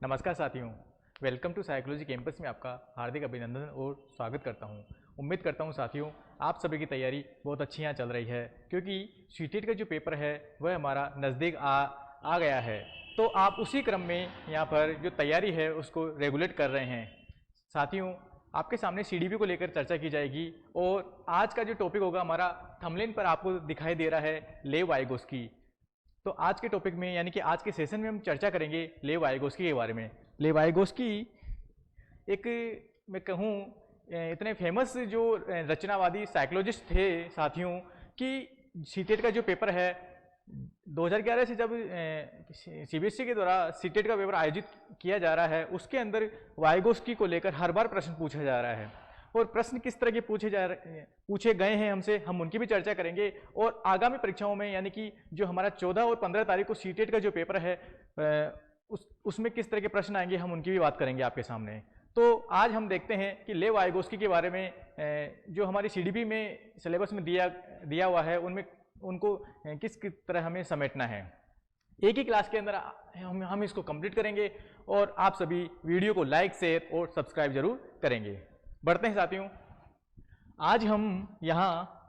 नमस्कार साथियों, welcome to psychology campus में आपका हार्दिक अभिनंदन और स्वागत करता हूं। उम्मीद करता हूं साथियों आप सभी की तैयारी बहुत अच्छी यहाँ चल रही है, क्योंकि सीटेट का जो पेपर है वह हमारा नज़दीक आ गया है। तो आप उसी क्रम में यहाँ पर जो तैयारी है उसको रेगुलेट कर रहे हैं। साथियों, आपके सामने सीडीपी को लेकर चर्चा की जाएगी और आज का जो टॉपिक होगा हमारा थंबनेल पर आपको दिखाई दे रहा है लेव वाइगोस्की। तो आज के टॉपिक में यानी कि आज के सेशन में हम चर्चा करेंगे लेव वाइगोस्की के बारे में। लेव वाइगोस्की एक मैं कहूँ इतने फेमस जो रचनावादी साइकोलॉजिस्ट थे साथियों कि सीटेट का जो पेपर है 2011 से जब सीबीएसई के द्वारा सीटेट का पेपर आयोजित किया जा रहा है उसके अंदर वाइगोस्की को लेकर हर बार प्रश्न पूछा जा रहा है। और प्रश्न किस तरह के पूछे गए हैं हमसे, हम उनकी भी चर्चा करेंगे। और आगामी परीक्षाओं में यानी कि जो हमारा 14 और 15 तारीख को सीटेट का जो पेपर है उसमें किस तरह के प्रश्न आएंगे हम उनकी भी बात करेंगे आपके सामने। तो आज हम देखते हैं कि लेव वाइगोस्की के बारे में जो हमारी सीडीपी में सिलेबस में दिया हुआ है उनमें उनको किस तरह हमें समेटना है। एक ही क्लास के अंदर हम इसको कंप्लीट करेंगे और आप सभी वीडियो को लाइक, शेयर और सब्सक्राइब जरूर करेंगे। बढ़ते हैं साथियों, आज हम यहाँ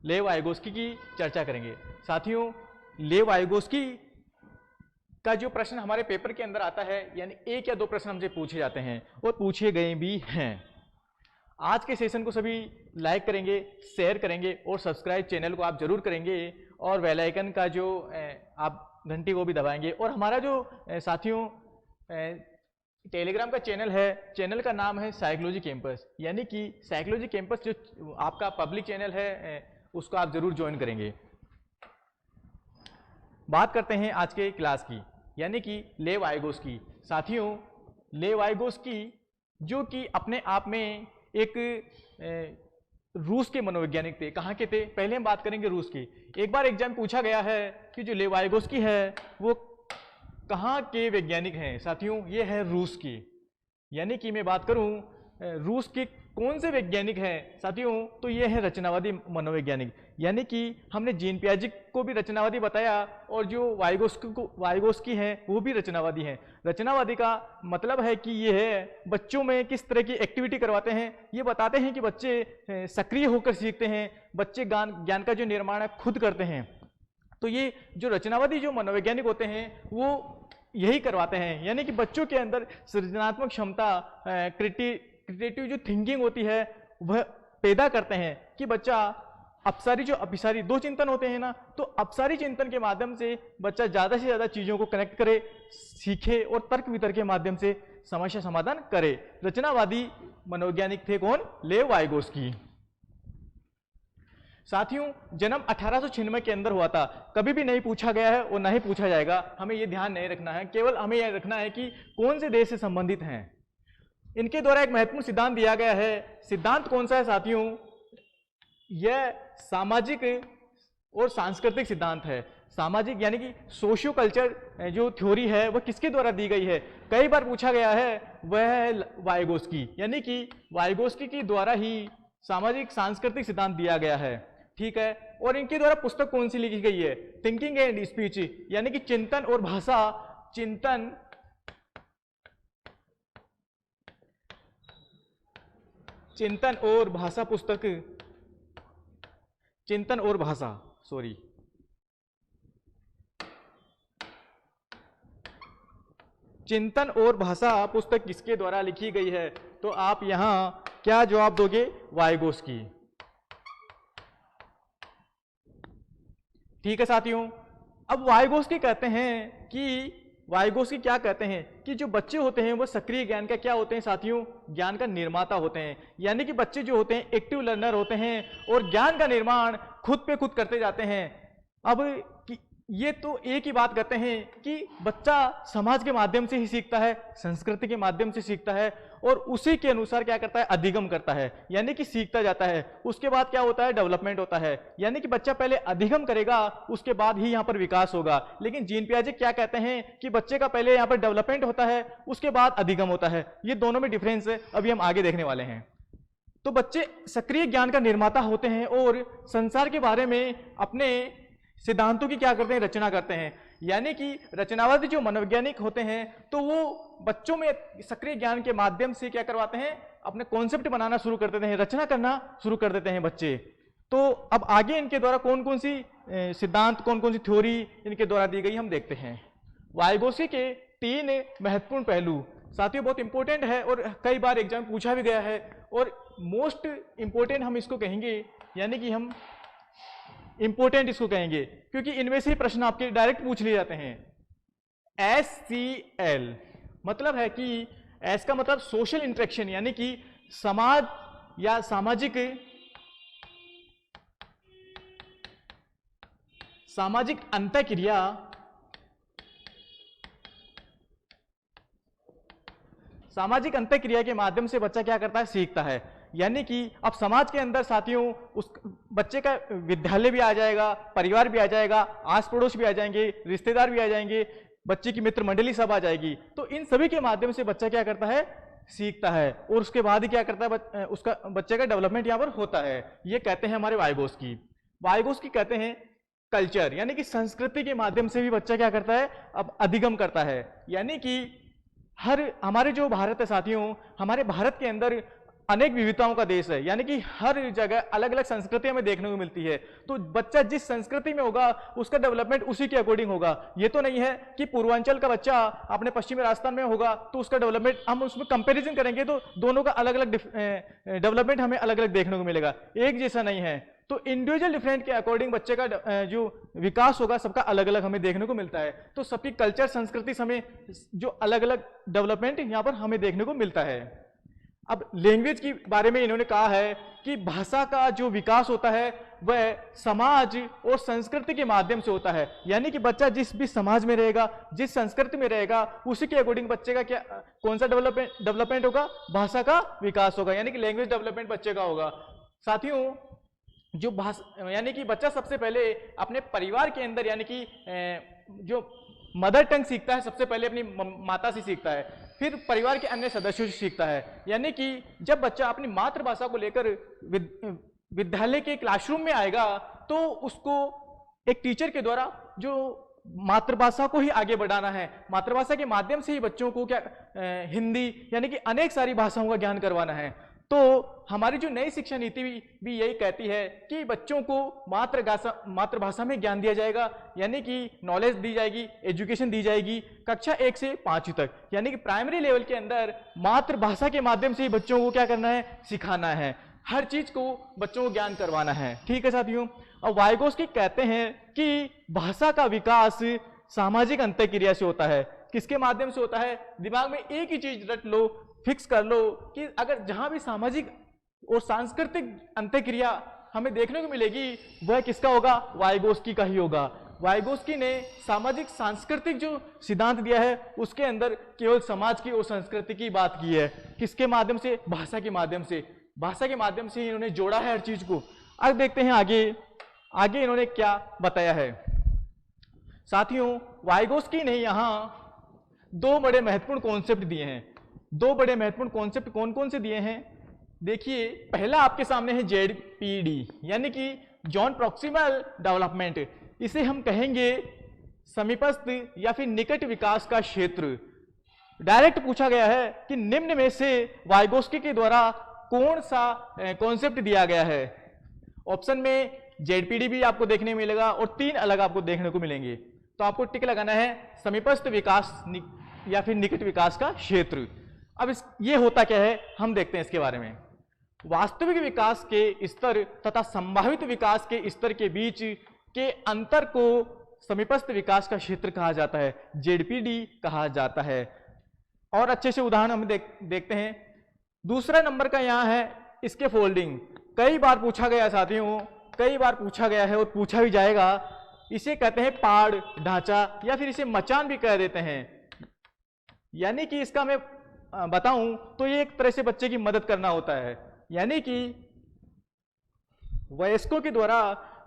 लेव वाइगोस्की की चर्चा करेंगे। साथियों, लेव वाइगोस्की का जो प्रश्न हमारे पेपर के अंदर आता है यानी एक या दो प्रश्न हमसे पूछे जाते हैं और पूछे गए भी हैं। आज के सेशन को सभी लाइक करेंगे, शेयर करेंगे और सब्सक्राइब चैनल को आप जरूर करेंगे और बेल आइकन का जो आप घंटी को भी दबाएंगे। और हमारा जो साथियों टेलीग्राम का चैनल है, चैनल का नाम है साइकोलॉजी कैंपस, यानी कि साइकोलॉजी कैंपस जो आपका पब्लिक चैनल है उसको आप जरूर ज्वाइन करेंगे। बात करते हैं आज के क्लास की, यानी कि लेव वाइगोस्की। साथियों, लेव वाइगोस्की जो कि अपने आप में एक रूस के मनोवैज्ञानिक थे। कहाँ के थे? पहले हम बात करेंगे रूस की। एक बार एग्जाम पूछा गया है कि जो लेव वाइगोस्की है वो कहाँ के वैज्ञानिक हैं। साथियों, ये है रूस की, यानी कि मैं बात करूं रूस के कौन से वैज्ञानिक हैं साथियों, तो ये है रचनावादी मनोवैज्ञानिक। यानी कि हमने जीन पियाजे को भी रचनावादी बताया और जो वाइगोस्की हैं वो भी रचनावादी हैं। रचनावादी का मतलब है कि ये है बच्चों में किस तरह की एक्टिविटी करवाते हैं, ये बताते हैं कि बच्चे सक्रिय होकर सीखते हैं, बच्चे ज्ञान का जो निर्माण है खुद करते हैं। तो ये जो रचनावादी जो मनोवैज्ञानिक होते हैं वो यही करवाते हैं, यानी कि बच्चों के अंदर सृजनात्मक क्षमता, क्रिएटिव जो थिंकिंग होती है वह पैदा करते हैं कि बच्चा अपसारी जो अभिसारी दो चिंतन होते हैं ना, तो अपसारी चिंतन के माध्यम से बच्चा ज़्यादा से ज़्यादा चीज़ों को कनेक्ट करे, सीखे और तर्क वितर्क के माध्यम से समस्या समाधान करे। रचनावादी मनोवैज्ञानिक थे कौन? लेव वाइगोस्की। साथियों, जन्म 1896 के अंदर हुआ था, कभी भी नहीं पूछा गया है और नहीं पूछा जाएगा। हमें ये ध्यान नहीं रखना है, केवल हमें यह रखना है कि कौन से देश से संबंधित हैं। इनके द्वारा एक महत्वपूर्ण सिद्धांत दिया गया है। सिद्धांत कौन सा है साथियों? यह सामाजिक और सांस्कृतिक सिद्धांत है। सामाजिक यानी कि सोशियो कल्चर जो थ्योरी है वह किसके द्वारा दी गई है? कई बार पूछा गया है, वह है वाइगोस्की, यानी कि वाइगोस्की के द्वारा ही सामाजिक सांस्कृतिक सिद्धांत दिया गया है। ठीक है, और इनके द्वारा पुस्तक कौन सी लिखी गई है? थिंकिंग एंड स्पीच, यानी कि चिंतन और भाषा, चिंतन और भाषा पुस्तक, चिंतन और भाषा चिंतन और भाषा पुस्तक किसके द्वारा लिखी गई है? तो आप यहां क्या जवाब दोगे? वाइगोस्की। ठीक है साथियों, अब वाइगोस्की कहते हैं कि वाइगोस्की क्या कहते हैं कि जो बच्चे होते हैं वो सक्रिय ज्ञान का क्या होते हैं साथियों? ज्ञान का निर्माता होते हैं। यानी कि बच्चे जो होते हैं एक्टिव लर्नर होते हैं और ज्ञान का निर्माण खुद पे खुद करते जाते हैं। अब ये तो एक ही बात कहते हैं कि बच्चा समाज के माध्यम से ही सीखता है, संस्कृति के माध्यम से सीखता है और उसी के अनुसार क्या करता है? अधिगम करता है, यानी कि सीखता जाता है। उसके बाद क्या होता है? डेवलपमेंट होता है, यानी कि बच्चा पहले अधिगम करेगा उसके बाद ही यहाँ पर विकास होगा। लेकिन जीन पियाजे क्या कहते हैं कि बच्चे का पहले यहाँ पर डेवलपमेंट होता है उसके बाद अधिगम होता है। ये दोनों में डिफरेंस है, अभी हम आगे देखने वाले हैं। तो बच्चे सक्रिय ज्ञान का निर्माता होते हैं और संसार के बारे में अपने सिद्धांतों की क्या करते हैं? रचना करते हैं। यानी कि रचनावादी जो मनोवैज्ञानिक होते हैं तो वो बच्चों में सक्रिय ज्ञान के माध्यम से क्या करवाते हैं, अपने कॉन्सेप्ट बनाना शुरू कर देते हैं, रचना करना शुरू कर देते हैं बच्चे। तो अब आगे इनके द्वारा कौन कौन सी सिद्धांत, कौन कौन सी थ्योरी इनके द्वारा दी गई हम देखते हैं। वाइगोत्स्की के 3 महत्वपूर्ण पहलू साथियों बहुत इंपॉर्टेंट है और कई बार एग्जाम में पूछा भी गया है और मोस्ट इंपॉर्टेंट हम इसको कहेंगे, यानी कि हम इंपॉर्टेंट इसको कहेंगे क्योंकि इनमें से ही प्रश्न आपके डायरेक्ट पूछ लिए जाते हैं। SCL मतलब है कि एस का मतलब सोशल इंटरेक्शन, यानी कि समाज या सामाजिक अंतःक्रिया, सामाजिक अंतःक्रिया के माध्यम से बच्चा क्या करता है, सीखता है। यानी कि अब समाज के अंदर साथियों उस बच्चे का विद्यालय भी आ जाएगा, परिवार भी आ जाएगा, आस पड़ोस भी आ जाएंगे, रिश्तेदार भी आ जाएंगे, बच्चे की मित्र मंडली सब आ जाएगी। तो इन सभी के माध्यम से बच्चा क्या करता है, सीखता है और उसके बाद ही क्या करता है, उसका बच्चे का डेवलपमेंट यहाँ पर होता है। ये कहते हैं हमारे वाइगोत्स्की कहते हैं कल्चर, यानी कि संस्कृति के माध्यम से भी बच्चा क्या करता है, अब अधिगम करता है। यानी कि हमारे जो भारत है साथियों, हमारे भारत के अंदर अनेक विविधताओं का देश है, यानी कि हर जगह अलग अलग संस्कृतियां हमें देखने को मिलती है। तो बच्चा जिस संस्कृति में होगा उसका डेवलपमेंट उसी के अकॉर्डिंग होगा। ये तो नहीं है कि पूर्वांचल का बच्चा अपने पश्चिमी राजस्थान में होगा तो उसका डेवलपमेंट, हम उसमें कंपैरिजन करेंगे तो दोनों का अलग अलग डेवलपमेंट हमें अलग अलग देखने को मिलेगा, एक जैसा नहीं है। तो इंडिविजुअल डिफरेंट के अकॉर्डिंग बच्चे का जो विकास होगा सबका अलग अलग हमें देखने को मिलता है। तो सबकी कल्चर, संस्कृति हमें जो अलग अलग डेवलपमेंट यहाँ पर हमें देखने को मिलता है। अब लैंग्वेज के बारे में इन्होंने कहा है कि भाषा का जो विकास होता है वह समाज और संस्कृति के माध्यम से होता है। यानी कि बच्चा जिस भी समाज में रहेगा, जिस संस्कृति में रहेगा, उसी के अकॉर्डिंग बच्चे का क्या, कौन सा डेवलपमेंट होगा, भाषा का विकास होगा, यानी कि लैंग्वेज डेवलपमेंट बच्चे का होगा। साथियों जो भाषा, यानी कि बच्चा सबसे पहले अपने परिवार के अंदर, यानी कि जो मदर टंग सीखता है, सबसे पहले अपनी माता से सीखता है, फिर परिवार के अन्य सदस्यों से सीखता है। यानी कि जब बच्चा अपनी मातृभाषा को लेकर विद्यालय के क्लासरूम में आएगा तो उसको एक टीचर के द्वारा जो मातृभाषा को ही आगे बढ़ाना है, मातृभाषा के माध्यम से ही बच्चों को क्या हिंदी यानी कि अनेक सारी भाषाओं का ज्ञान करवाना है। तो हमारी जो नई शिक्षा नीति भी यही कहती है कि बच्चों को मातृभाषा में ज्ञान दिया जाएगा, यानी कि नॉलेज दी जाएगी, एजुकेशन दी जाएगी कक्षा 1 से 5वीं तक, यानी कि प्राइमरी लेवल के अंदर मातृभाषा के माध्यम से ही बच्चों को क्या करना है, सिखाना है, हर चीज को बच्चों को ज्ञान करवाना है। ठीक है साथियों। अब वाइगोत्स्की कहते हैं कि भाषा का विकास सामाजिक अंतःक्रिया से होता है। किसके माध्यम से होता है, दिमाग में एक ही चीज रट लो, फिक्स कर लो कि अगर जहां भी सामाजिक और सांस्कृतिक अंतःक्रिया हमें देखने को मिलेगी वह किसका होगा, वाइगोत्स्की का ही होगा। वाइगोत्स्की ने सामाजिक सांस्कृतिक जो सिद्धांत दिया है उसके अंदर केवल समाज की और संस्कृति की बात की है। किसके माध्यम से, भाषा के माध्यम से, भाषा के माध्यम से इन्होंने जोड़ा है हर चीज को। अब देखते हैं आगे इन्होंने क्या बताया है। साथियों वाइगोत्स्की ने यहां 2 बड़े महत्वपूर्ण कॉन्सेप्ट दिए हैं। 2 बड़े महत्वपूर्ण कॉन्सेप्ट कौन कौन से दिए हैं, देखिए पहला आपके सामने है ZPD यानी कि जॉन प्रॉक्सिमल डेवलपमेंट। इसे हम कहेंगे समीपस्थ या फिर निकट विकास का क्षेत्र। डायरेक्ट पूछा गया है कि निम्न में से वाइगोत्स्की के द्वारा कौन सा कॉन्सेप्ट दिया गया है। ऑप्शन में ZPD भी आपको देखने को मिलेगा और 3 अलग आपको देखने को मिलेंगे, तो आपको टिक लगाना है समीपस्थ विकास या फिर निकट विकास का क्षेत्र। अब ये होता क्या है हम देखते हैं इसके बारे में। वास्तविक विकास के स्तर तथा संभावित विकास के स्तर के बीच के अंतर को समीपस्थ विकास का क्षेत्र कहा जाता है, ZPD कहा जाता है। और अच्छे से उदाहरण हम देखते हैं। दूसरा नंबर का यहाँ है इसके फोल्डिंग। कई बार पूछा गया साथियों, कई बार पूछा गया है और पूछा भी जाएगा। इसे कहते हैं पाड़ ढांचा या फिर इसे मचान भी कह देते हैं। यानी कि इसका मैं बताऊं तो ये एक तरह से बच्चे की मदद करना होता है, यानी कि वयस्कों के द्वारा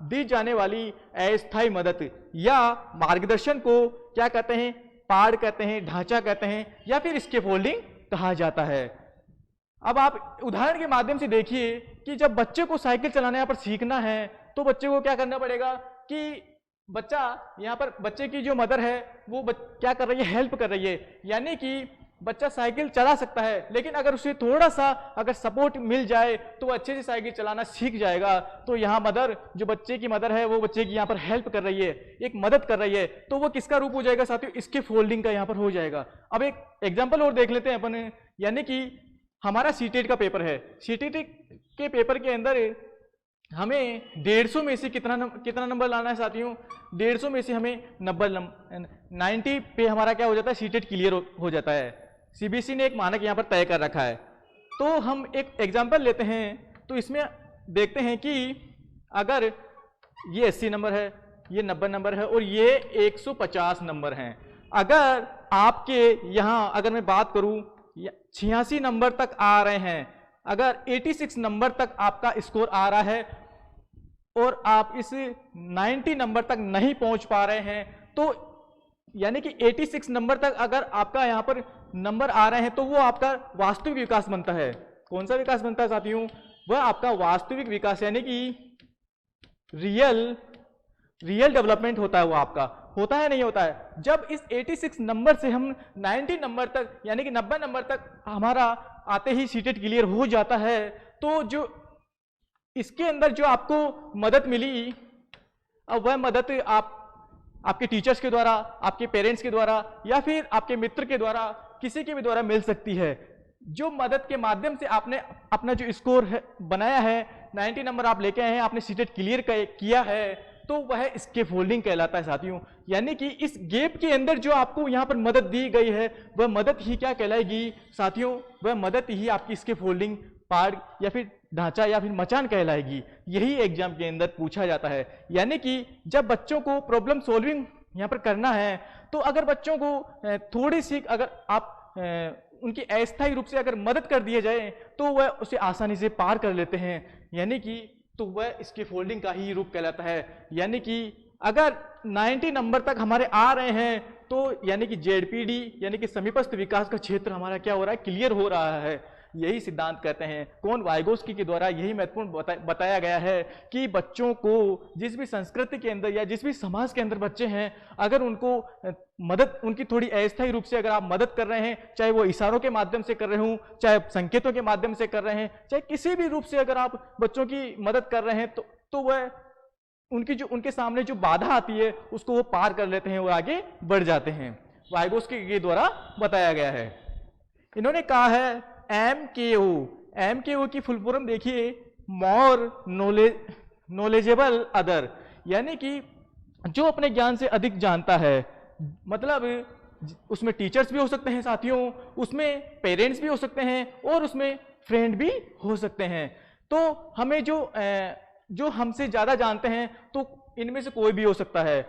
दी जाने वाली अस्थायी मदद या मार्गदर्शन को क्या कहते हैं, पाड़ कहते हैं, ढांचा कहते हैं या फिर स्कैफोल्डिंग कहा जाता है। अब आप उदाहरण के माध्यम से देखिए कि जब बच्चे को साइकिल चलाना यहाँ पर सीखना है तो बच्चे को क्या करना पड़ेगा कि बच्चा यहाँ पर बच्चे की जो मदर है वो क्या कर रही है, हेल्प कर रही है, यानी कि बच्चा साइकिल चला सकता है, लेकिन अगर उसे थोड़ा सा अगर सपोर्ट मिल जाए तो वो अच्छे से साइकिल चलाना सीख जाएगा। तो यहाँ मदर, जो बच्चे की मदर है वो बच्चे की यहाँ पर हेल्प कर रही है, एक मदद कर रही है, तो वो किसका रूप हो जाएगा साथियों, इसके फोल्डिंग का यहाँ पर हो जाएगा। अब एक एग्जाम्पल और देख लेते हैं अपन, यानी कि हमारा सीटेट का पेपर है, सीटेट के पेपर के अंदर हमें 150 में से कितना नंबर लाना है साथियों, 150 में से हमें 90 पे हमारा क्या हो जाता है, सीटेट क्लियर हो जाता है। सीबीएसई ने एक मानक यहाँ पर तय कर रखा है। तो हम एक एग्जांपल लेते हैं, तो इसमें देखते हैं कि अगर ये 80 नंबर है, ये 90 नंबर है और ये 150 नंबर हैं, अगर आपके यहाँ अगर मैं बात करूँ 86 नंबर तक आ रहे हैं, अगर 86 नंबर तक आपका स्कोर आ रहा है और आप इस 90 नंबर तक नहीं पहुंच पा रहे हैं, तो यानी कि 86 नंबर तक अगर आपका यहां पर नंबर आ रहे हैं तो वो आपका वास्तविक विकास बनता है। कौन सा विकास बनता है साथियों, वह आपका वास्तविक विकास, यानी कि रियल डेवलपमेंट होता है। वो आपका होता है नहीं होता है, जब इस 86 नंबर से हम 90 नंबर तक यानी कि 90 नंबर तक हमारा आते ही सीटेट क्लियर हो जाता है, तो जो इसके अंदर जो आपको मदद मिली, अब वह मदद आपके टीचर्स के द्वारा, आपके पेरेंट्स के द्वारा या फिर आपके मित्र के द्वारा, किसी के भी द्वारा मिल सकती है। जो मदद के माध्यम से आपने अपना जो स्कोर है बनाया है, 90 नंबर आप लेके आए हैं, आपने सीटेट क्लियर किया है, तो वह स्कैफोल्डिंग कहलाता है साथियों। यानी कि इस गैप के अंदर जो आपको यहाँ पर मदद दी गई है, वह मदद ही क्या कहलाएगी साथियों, वह मदद ही आपकी स्कैफोल्डिंग पार्ट या फिर ढांचा या फिर मचान कहलाएगी। यही एग्जाम के अंदर पूछा जाता है। यानी कि जब बच्चों को प्रॉब्लम सॉल्विंग यहाँ पर करना है, तो अगर बच्चों को थोड़ी सी अगर आप उनकी अस्थायी रूप से अगर मदद कर दिए जाए तो वह उसे आसानी से पार कर लेते हैं, यानी कि तो वह स्कैफोल्डिंग का ही रूप कहलाता है। यानी कि अगर 90 नंबर तक हमारे आ रहे हैं तो यानी कि जेडपीडी यानी कि समीपस्थ विकास का क्षेत्र हमारा क्या हो रहा है, क्लियर हो रहा है। यही सिद्धांत कहते हैं, कौन, वाइगोस्की के द्वारा यही महत्वपूर्ण बताया गया है कि बच्चों को जिस भी संस्कृति के अंदर या जिस भी समाज के अंदर बच्चे हैं, अगर उनको मदद, उनकी थोड़ी अस्थायी रूप से अगर आप मदद कर रहे हैं, चाहे वो इशारों के माध्यम से कर रहे हो, चाहे संकेतों के माध्यम से कर रहे हैं, चाहे किसी भी रूप से अगर आप बच्चों की मदद कर रहे हैं, तो वह उनके सामने जो बाधा आती है उसको वो पार कर लेते हैं, वो आगे बढ़ जाते हैं। वाइगोस्की के द्वारा बताया गया है। इन्होंने कहा है MKO की फुल फॉर्म देखिए, मोर नॉलेजेबल अदर, यानी कि जो अपने ज्ञान से अधिक जानता है। मतलब उसमें टीचर्स भी हो सकते हैं साथियों, उसमें पेरेंट्स भी हो सकते हैं और उसमें फ्रेंड भी हो सकते हैं। तो हमें जो हमसे ज्यादा जानते हैं तो इनमें से कोई भी हो सकता है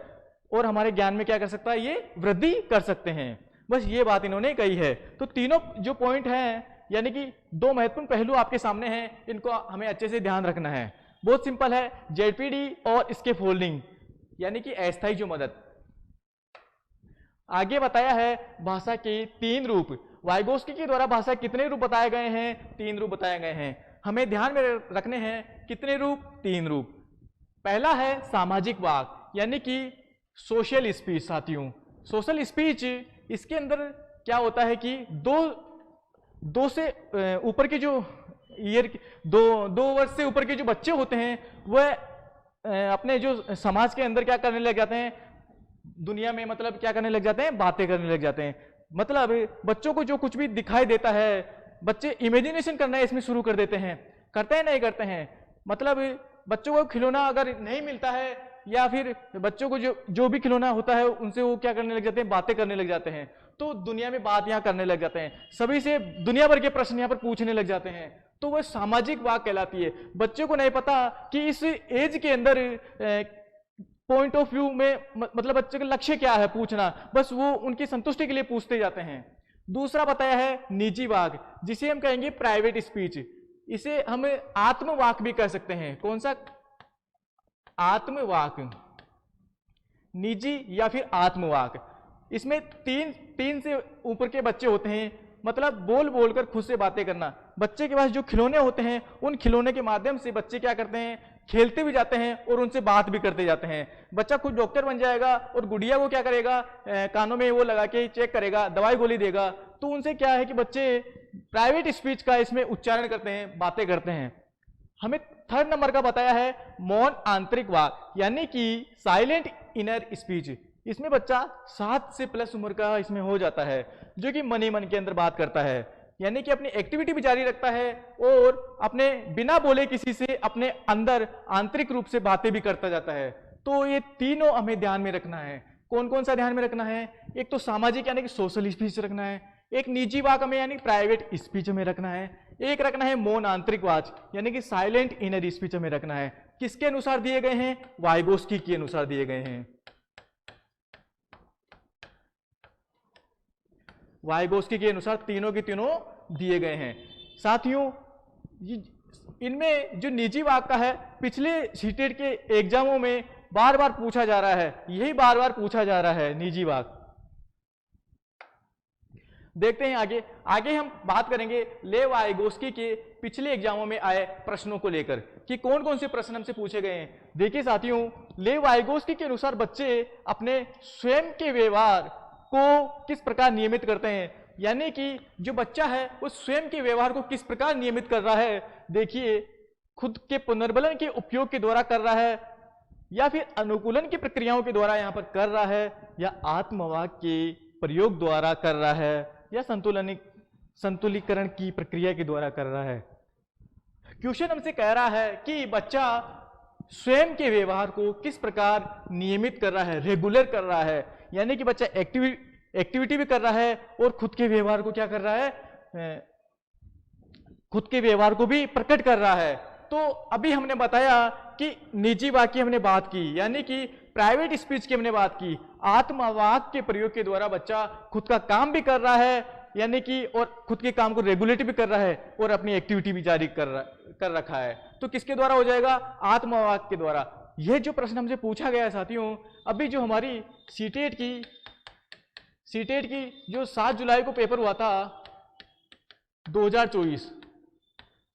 और हमारे ज्ञान में क्या कर सकता है, ये वृद्धि कर सकते हैं। बस ये बात इन्होंने कही है। तो तीनों जो पॉइंट हैं, यानी कि दो महत्वपूर्ण पहलू आपके सामने हैं, इनको हमें अच्छे से ध्यान रखना है। बहुत सिंपल है, जेडपीडी और स्कैफोल्डिंग यानी कि अस्थायी जो मदद। आगे बताया है भाषा के 3 रूप। वाइगोस्की के द्वारा भाषा कितने रूप बताए गए हैं, 3 रूप बताए गए हैं। हमें ध्यान में रखने हैं कितने रूप, 3 रूप। पहला है सामाजिक वाक यानी कि सोशल स्पीच। साथियों सोशल स्पीच, इसके अंदर क्या होता है कि दो से ऊपर के जो दो वर्ष से ऊपर के जो बच्चे होते हैं वह अपने जो समाज के अंदर क्या करने लग जाते हैं, दुनिया में मतलब क्या करने लग जाते हैं, बातें करने लग जाते हैं। मतलब बच्चों को जो कुछ भी दिखाई देता है, बच्चे इमेजिनेशन करना इसमें शुरू कर देते हैं। करते हैं नहीं करते हैं, मतलब बच्चों को खिलौना अगर नहीं मिलता है या फिर बच्चों को जो भी खिलौना होता है उनसे वो क्या करने लग जाते हैं, बातें करने लग जाते हैं। तो दुनिया में बात यहाँ करने लग जाते हैं, सभी से दुनिया भर के प्रश्न यहाँ पर पूछने लग जाते हैं। तो वह सामाजिक वाक कहलाती है। बच्चों को नहीं पता कि इस एज के अंदर पॉइंट ऑफ व्यू में मतलब बच्चे का लक्ष्य क्या है पूछना, बस वो उनकी संतुष्टि के लिए पूछते जाते हैं। दूसरा बताया है निजी वाक, जिसे हम कहेंगे प्राइवेट स्पीच। इसे हम आत्मवाक भी कह सकते हैं। कौन सा, आत्मवाक, निजी या फिर आत्मवाक। इसमें तीन से ऊपर के बच्चे होते हैं, मतलब बोल बोलकर खुद से बातें करना। बच्चे के पास जो खिलौने होते हैं उन खिलौने के माध्यम से बच्चे क्या करते हैं खेलते भी जाते हैं और उनसे बात भी करते जाते हैं। बच्चा खुद डॉक्टर बन जाएगा और गुड़िया को क्या करेगा, कानों में वो लगा के चेक करेगा, दवाई गोली देगा। तो उनसे क्या है कि बच्चे प्राइवेट स्पीच का इसमें उच्चारण करते हैं, बातें करते हैं। हमें थर्ड नंबर का बताया है मौन आंतरिक वाक, यानी कि साइलेंट इनर स्पीच। इसमें बच्चा 7 से प्लस उम्र का इसमें हो जाता है, जो कि मन ही मन के अंदर बात करता है, यानी कि अपनी एक्टिविटी भी जारी रखता है और अपने बिना बोले किसी से अपने अंदर आंतरिक रूप से बातें भी करता जाता है। तो ये तीनों हमें ध्यान में रखना है। कौन कौन सा ध्यान में रखना है? एक तो सामाजिक यानी कि सोशल स्पीच रखना है, एक निजी वाक हमें यानी प्राइवेट स्पीच में रखना है, एक रखना है मौन आंतरिक वाक यानी कि साइलेंट इनर स्पीच में रखना है। किसके अनुसार दिए गए हैं? वाइगोस्की के अनुसार दिए गए हैं। वाइगोस्की के अनुसार तीनों के तीनों दिए गए हैं। साथियों, इनमें जो निजी वाक का है, पिछले सीटेट के एग्जामों में बार बार पूछा जा रहा है, यही बार बार पूछा जा रहा है निजी वाक। देखते हैं आगे हम बात करेंगे लेव वाइगोस्की के पिछले एग्जामों में आए प्रश्नों को लेकर कि कौन कौन से प्रश्न हमसे पूछे गए हैं। देखिए साथियों, लेव वाइगोस्की के अनुसार बच्चे अपने स्वयं के व्यवहार को किस प्रकार नियमित करते हैं, यानी कि जो बच्चा है वो स्वयं के व्यवहार को किस प्रकार नियमित कर रहा है। देखिए, खुद के पुनर्बलन के उपयोग के द्वारा कर रहा है, या फिर अनुकूलन की प्रक्रियाओं के द्वारा यहां पर कर रहा है, या आत्मवाक के प्रयोग द्वारा कर रहा है, या संतुलीकरण की प्रक्रिया के द्वारा कर रहा है। क्वेश्चन हमसे कह रहा है कि बच्चा स्वयं के व्यवहार को किस प्रकार नियमित कर रहा है, रेगुलर कर रहा है, यानी कि बच्चा एक्टिविटी भी कर रहा है और खुद के व्यवहार को क्या कर रहा है, खुद के व्यवहार को भी प्रकट कर रहा है। तो अभी हमने बताया कि निजी वाक की हमने बात की, यानी कि प्राइवेट स्पीच की हमने बात की। आत्मवाक के प्रयोग के द्वारा बच्चा खुद का काम भी कर रहा है, यानी कि और खुद के काम को रेगुलेट भी कर रहा है और अपनी एक्टिविटी भी जारी कर रखा है। तो किसके द्वारा हो जाएगा? आत्मवाक के द्वारा। यह जो प्रश्न हमसे पूछा गया है साथियों, अभी जो हमारी सीटेट की जो 7 जुलाई को पेपर हुआ था 2024,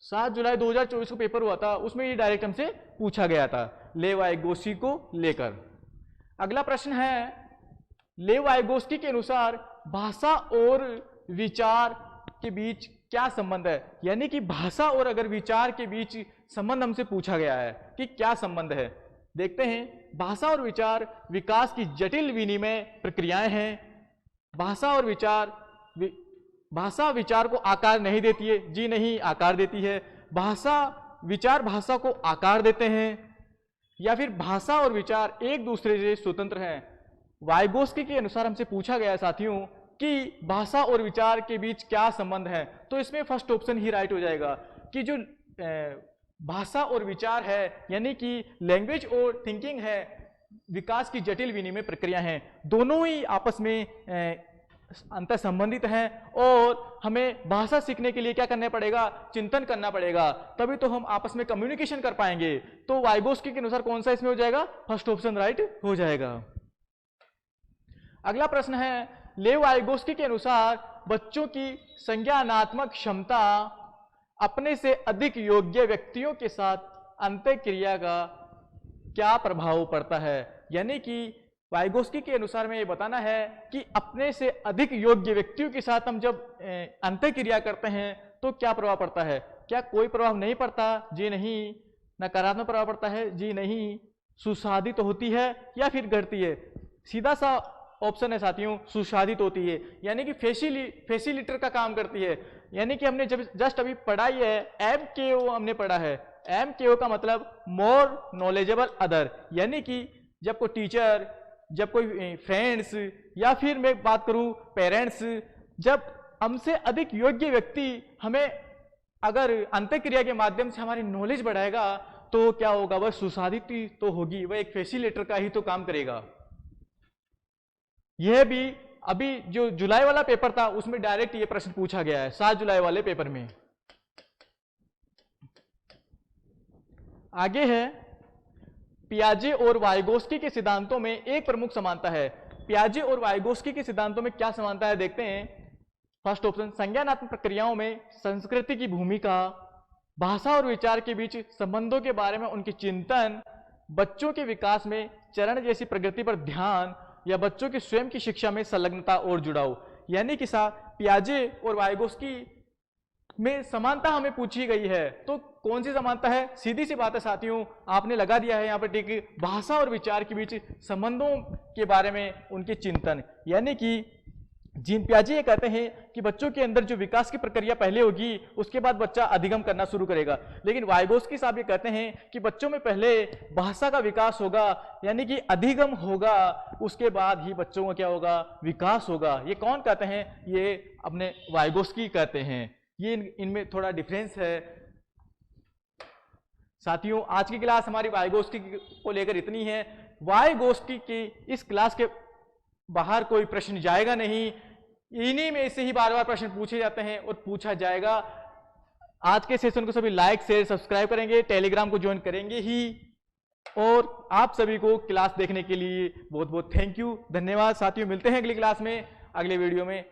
7 जुलाई 2024 को पेपर हुआ था, उसमें ये डायरेक्ट हमसे पूछा गया था लेव वाइगोस्की को लेकर। अगला प्रश्न है, लेव वाइगोस्की के अनुसार भाषा और विचार के बीच क्या संबंध है, यानी कि भाषा और अगर विचार के बीच संबंध हमसे पूछा गया है कि क्या संबंध है। देखते हैं, भाषा और विचार विकास की जटिल विनिमय प्रक्रियाएं हैं। भाषा विचार को आकार नहीं देती है, जी नहीं, आकार देती है। विचार भाषा को आकार देते हैं, या फिर भाषा और विचार एक दूसरे से स्वतंत्र हैं। वाइगोस्की के अनुसार हमसे पूछा गया है साथियों कि भाषा और विचार के बीच क्या संबंध है, तो इसमें फर्स्ट ऑप्शन ही राइट हो जाएगा कि जो भाषा और विचार है, यानी कि लैंग्वेज और थिंकिंग है, विकास की जटिल विनिमय प्रक्रिया हैं, दोनों ही आपस में अंतर संबंधित हैं और हमें भाषा सीखने के लिए क्या करना पड़ेगा? चिंतन करना पड़ेगा, तभी तो हम आपस में कम्युनिकेशन कर पाएंगे। तो वाइगोस्की के अनुसार कौन सा इसमें हो जाएगा? फर्स्ट ऑप्शन राइट हो जाएगा। अगला प्रश्न है, लेव वाइगोस्की के अनुसार बच्चों की संज्ञानात्मक क्षमता अपने से अधिक योग्य व्यक्तियों के साथ अंतःक्रिया का क्या प्रभाव पड़ता है, यानी कि वाइगोस्की के अनुसार में ये बताना है कि अपने से अधिक योग्य व्यक्तियों के साथ हम जब अंतःक्रिया करते हैं तो क्या प्रभाव पड़ता है? क्या कोई प्रभाव नहीं पड़ता? जी नहीं। नकारात्मक प्रभाव पड़ता है? जी नहीं। सुसाधित होती है या फिर घटती है? सीधा सा ऑप्शन है साथियों, सुसाधित होती है, यानी कि फैसिलिटेटर का काम करती है। यानी कि हमने जब जस्ट अभी पढ़ा ही है, MKO हमने पढ़ा है। MKO का मतलब मोर नॉलेजेबल अदर, यानी कि जब कोई टीचर, जब कोई फ्रेंड्स, या फिर मैं बात करूं पेरेंट्स, जब हमसे अधिक योग्य व्यक्ति हमें अगर अंतःक्रिया के माध्यम से हमारी नॉलेज बढ़ाएगा तो क्या होगा? वह सुसाधित तो होगी, वह एक फैसिलिटेटर का ही तो काम करेगा। यह भी अभी जो जुलाई वाला पेपर था उसमें डायरेक्ट ये प्रश्न पूछा गया है, 7 जुलाई वाले पेपर में। आगे है, पियाजे और वाइगोस्की के सिद्धांतों में एक प्रमुख समानता है। पियाजे और वाइगोस्की के सिद्धांतों में क्या समानता है देखते हैं। फर्स्ट ऑप्शन, संज्ञानात्मक प्रक्रियाओं में संस्कृति की भूमिका, भाषा और विचार के बीच संबंधों के बारे में उनके चिंतन, बच्चों के विकास में चरण जैसी प्रगति पर ध्यान या बच्चों की स्वयं की शिक्षा में संलग्नता और जुड़ाव। यानी कि पियाजे और वाइगोस्की में समानता हमें पूछी गई है, तो कौन सी समानता है? सीधी सी बात है साथियों, आपने लगा दिया है यहाँ पर टिक, भाषा और विचार के बीच संबंधों के बारे में उनके चिंतन। यानी कि जीन पियाजे ये कहते हैं कि बच्चों के अंदर जो विकास की प्रक्रिया पहले होगी, उसके बाद बच्चा अधिगम करना शुरू करेगा। लेकिन वाइगोस्की साहब ये कहते हैं कि बच्चों में पहले भाषा का विकास होगा, यानी कि अधिगम होगा, उसके बाद ही बच्चों का क्या होगा? विकास होगा। ये कौन कहते हैं? ये अपने वाइगोस्की कहते हैं। ये इनमें थोड़ा डिफरेंस है। साथियों, आज की क्लास हमारी वाइगोस्की को लेकर इतनी है। वाइगोस्की की इस क्लास के बाहर कोई प्रश्न जाएगा नहीं, इन्हीं में से ही बार बार प्रश्न पूछे जाते हैं और पूछा जाएगा। आज के सेशन को सभी लाइक शेयर सब्सक्राइब करेंगे, टेलीग्राम को ज्वाइन करेंगे ही। और आप सभी को क्लास देखने के लिए बहुत बहुत थैंक यू, धन्यवाद साथियों। मिलते हैं अगली क्लास में, अगले वीडियो में।